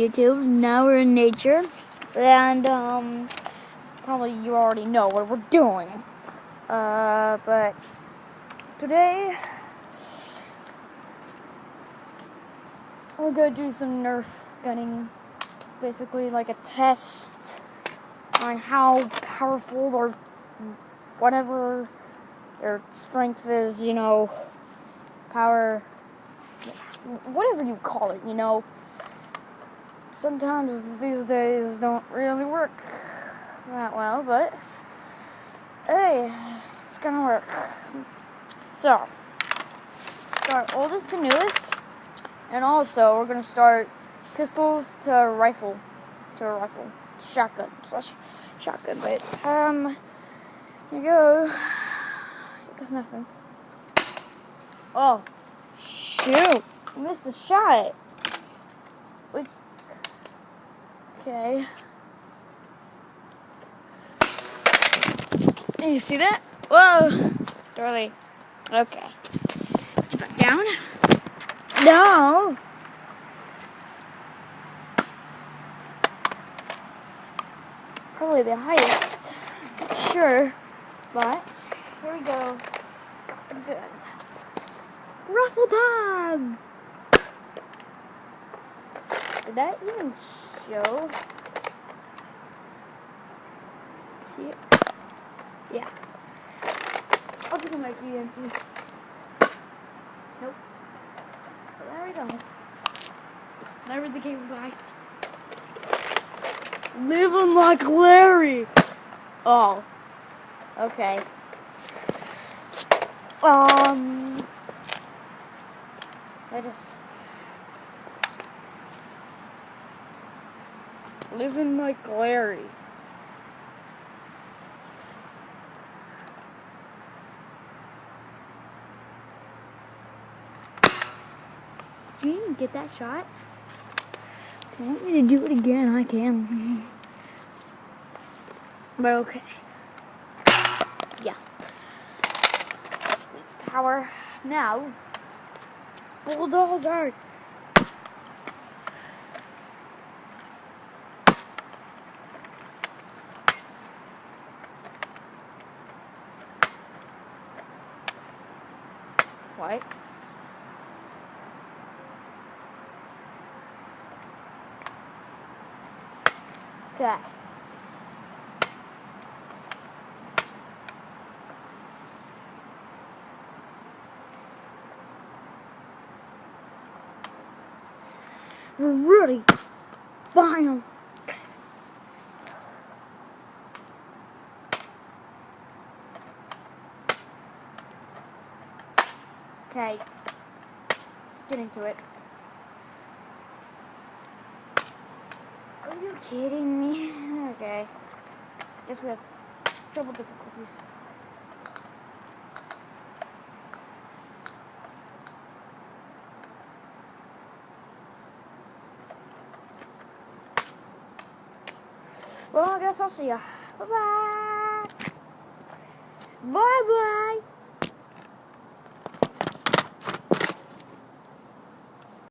YouTube. Now we're in nature, and probably you already know what we're doing. But today we're gonna do some NERF gunning, basically like a test on how powerful or whatever their strength is, power, whatever you call it, Sometimes these days don't really work that well, but hey, it's gonna work. So, start oldest to newest, and also we're gonna start pistols to rifle, shotgun, but here you go. There's nothing. Oh, shoot! Missed the shot. Okay. You see that? Whoa! Really? Okay. Put you back down. No! Probably the highest. Sure. But, here we go. Good. Ruffle time! Did that even show? See it? Yeah. I think it might be empty. Nope. But there we go. Never the game by. Living like Larry! Oh. Okay. I just... Living like Larry. Did you even get that shot? If you want me to do it again, I can. But okay. Yeah. Sweet power. Now, bulldozer. What? Okay. We're really fine. Okay, let's get into it. Are you kidding me? Okay, guess we have trouble difficulties. Well, I guess I'll see ya. Bye-bye. Bye-bye.